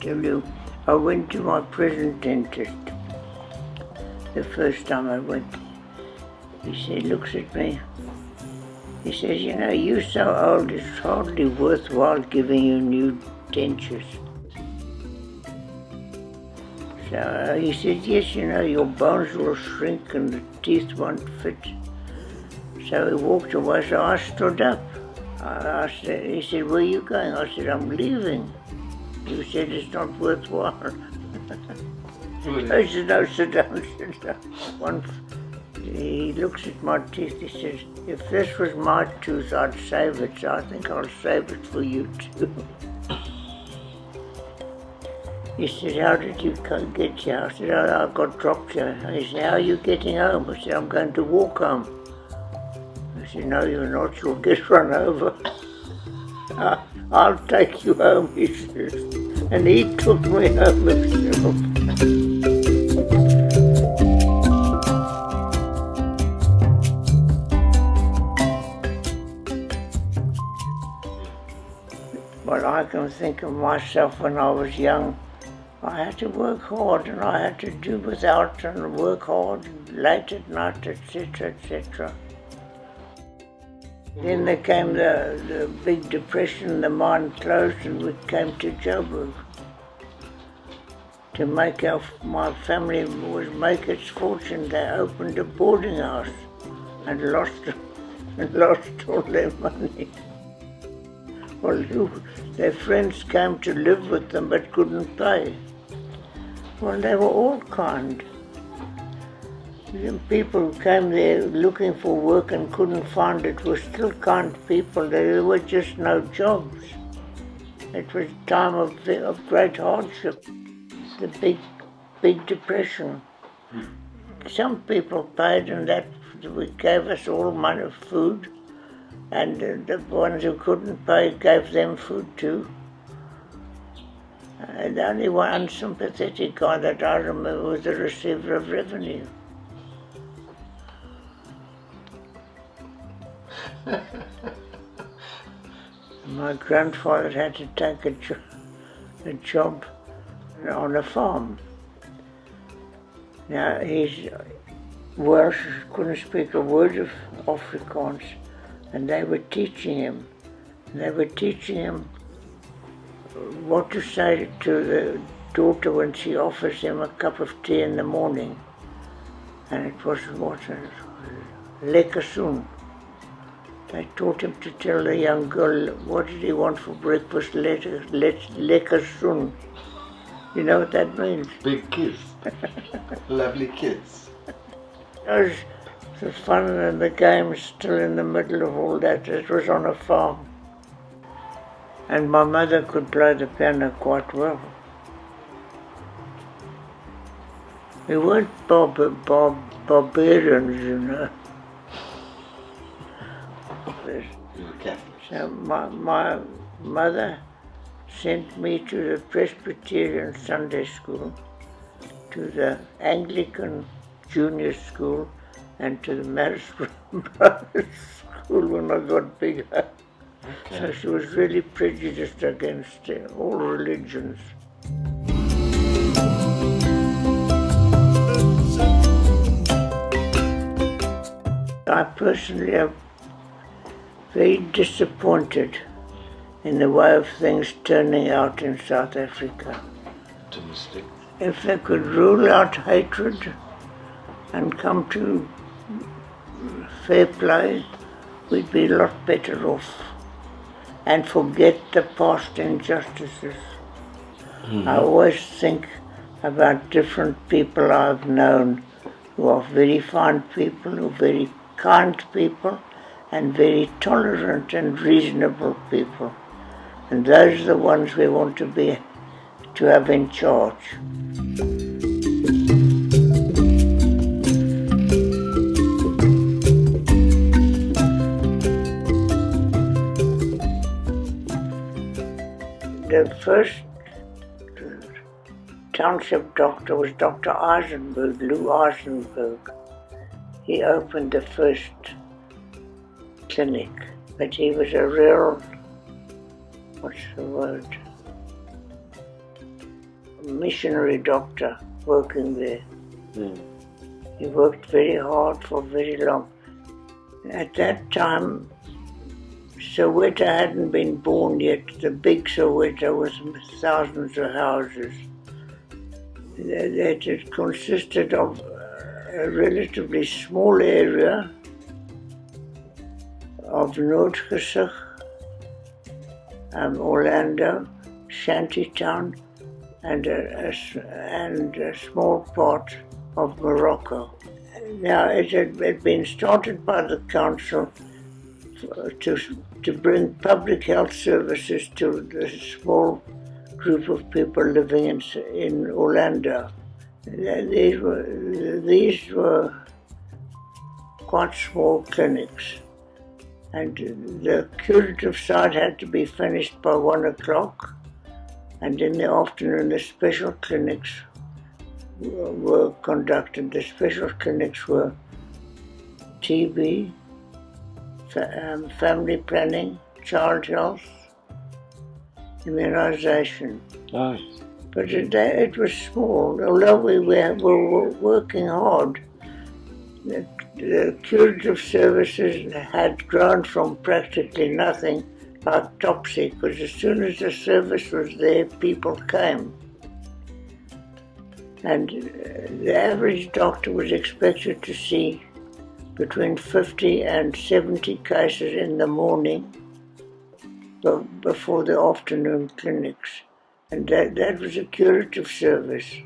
tell you, I went to my present dentist the first time I went. He looks at me. He says, you know, you're so old, it's hardly worthwhile giving you new dentures. So he said, yes, you know, your bones will shrink and the teeth won't fit. So he walked away, so I stood up. He said, where are you going? I said, I'm leaving. He said, it's not worthwhile. I said, no, sit down, sit down. He looks at my teeth, he says, if this was my tooth, I'd save it, so I think I'll save it for you too. He said, how did you get here? I said, I got dropped here. He said, how are you getting home? I said, I'm going to walk home. I said, no, you're not, you'll get run over. I'll take you home, he says. And he took me home himself. Well, I can think of myself when I was young. I had to work hard and I had to do without and work hard late at night, etc., etc. Then there came the big depression, the mine closed and we came to Joburg. To make my family make its fortune, they opened a boarding house and lost all their money. Well, their friends came to live with them but couldn't pay. Well, they were all kind. The people who came there looking for work and couldn't find it were still kind people. There were just no jobs. It was a time of great hardship, the big depression. Some people paid and that gave us all money, food. And the ones who couldn't pay gave them food too. And the only one unsympathetic guy that I remember was the receiver of revenue. My grandfather had to take a job on a farm. Now he's Welsh, couldn't speak a word of Afrikaans. And they were teaching him. They were teaching him what to say to the daughter when she offers him a cup of tea in the morning. And it was lekker soen. They taught him to tell the young girl, what did he want for breakfast? Lekker soen. You know what that means? Big kids. Lovely kids. The fun and the games still in the middle of all that. It was on a farm. And my mother could play the piano quite well. We weren't barbarians, you know. So my mother sent me to the Presbyterian Sunday school, to the Anglican Junior School, and to the Marisburg Brothers School when I got bigger. Okay. So she was really prejudiced against all religions. I personally am very disappointed in the way of things turning out in South Africa. Optimistic. If they could rule out hatred and come to fair play, we'd be a lot better off and forget the past injustices. Mm-hmm. I always think about different people I've known who are very fine people, who are very kind people, and very tolerant and reasonable people. And those are the ones we want to have in charge. The first township doctor was Dr. Eisenberg, Lou Eisenberg. He opened the first clinic, but he was a real, what's the word? missionary doctor working there. Mm. He worked very hard for very long. At that time, Soweto hadn't been born yet. The big Soweto was thousands of houses. That it consisted of a relatively small area of Noordgesig, Orlando, Shantytown, and a small part of Morocco. Now, it had been started by the council to bring public health services to the small group of people living in Orlando. These were quite small clinics, and the curative side had to be finished by 1 o'clock, and in the afternoon the special clinics were conducted. The special clinics were TB, family planning, child health, immunization. Nice. But it was small, although we were working hard. The curative services had grown from practically nothing, like Topsy, because as soon as the service was there, people came. And the average doctor was expected to see between 50 and 70 cases in the morning before the afternoon clinics. And that was a curative service.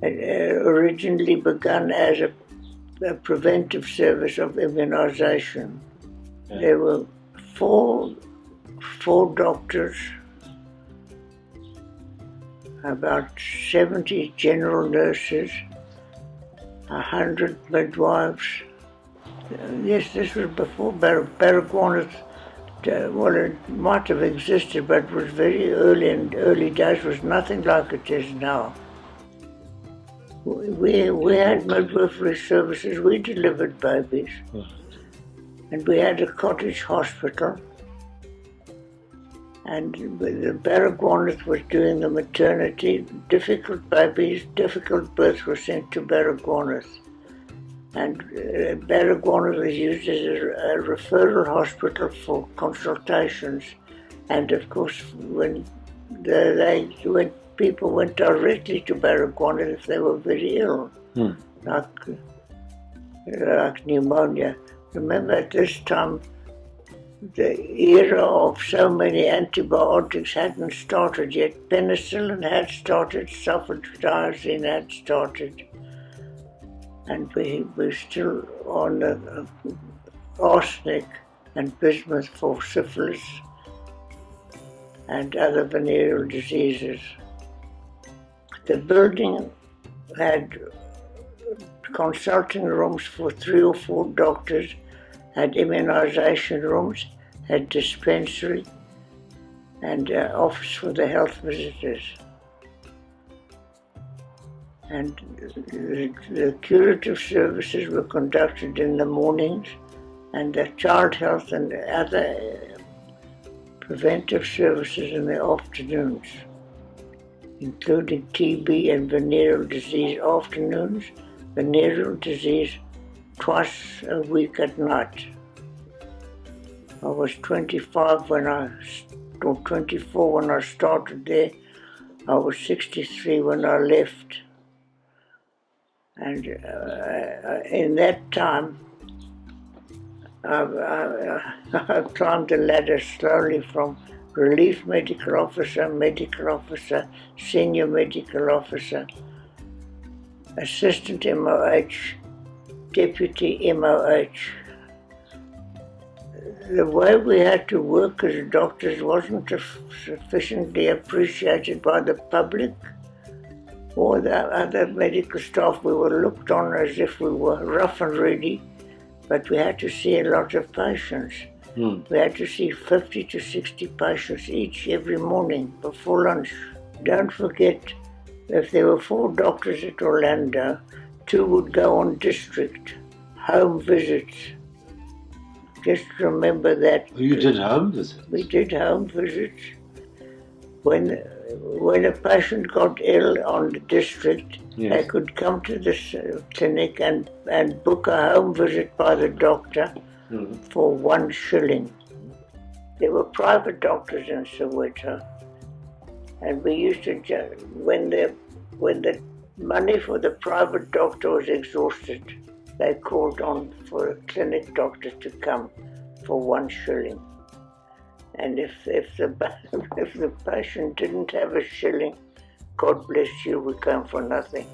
It originally began as a preventive service of immunization. Yeah. There were four doctors, about 70 general nurses, 100 midwives. Yes, this was before Baragwanath. Well, it might have existed, but it was very early, and early days was nothing like it is now. We had midwifery services, we delivered babies, and we had a cottage hospital, and the Baragwanath was doing the maternity. Difficult babies, difficult births were sent to Baragwanath. And Baragwanath was used as a referral hospital for consultations. And of course, when people went directly to Baragwanath if they were very ill, like pneumonia. Remember, at this time, the era of so many antibiotics hadn't started yet. Penicillin had started, sulfadiazine had started. And we were still on arsenic and bismuth for syphilis and other venereal diseases. The building had consulting rooms for 3 or 4 doctors, had immunization rooms, had dispensary, and office for the health visitors. And the curative services were conducted in the mornings, and the child health and other preventive services in the afternoons, including TB and venereal disease afternoons, venereal disease twice a week at night. I was 24 when I started there. I was 63 when I left. And in that time, I climbed the ladder slowly from relief medical officer, senior medical officer, assistant MOH, deputy MOH. The way we had to work as doctors wasn't sufficiently appreciated by the public or the other medical staff. We were looked on as if we were rough and ready, but we had to see a lot of patients. We had to see 50 to 60 patients every morning before lunch. Don't forget, if there were 4 doctors at Orlando, 2 would go on district, home visits. Just remember that. Oh, you did home visits? We did home visits. when a patient got ill on the district, Yes. they could come to this clinic and book a home visit by the doctor for 1 shilling. There were private doctors in Soweto, and we used to when the money for the private doctor was exhausted, they called on for a clinic doctor to come for 1 shilling. And if the patient didn't have a shilling, God bless you, we came for nothing.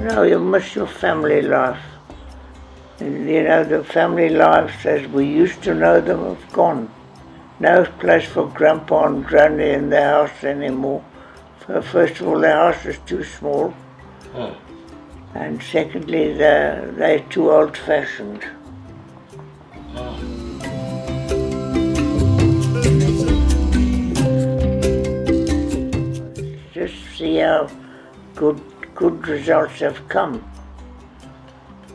No, you miss your family life. And, the family lives as we used to know them have gone. No place for Grandpa and Granny in their house anymore. First of all, their house is too small. Oh. And secondly, they're too old-fashioned. Oh. Just see how good results have come.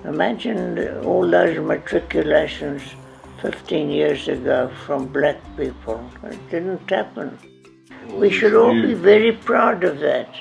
Imagine all those matriculations 15 years ago from black people. It didn't happen. We should all be very proud of that.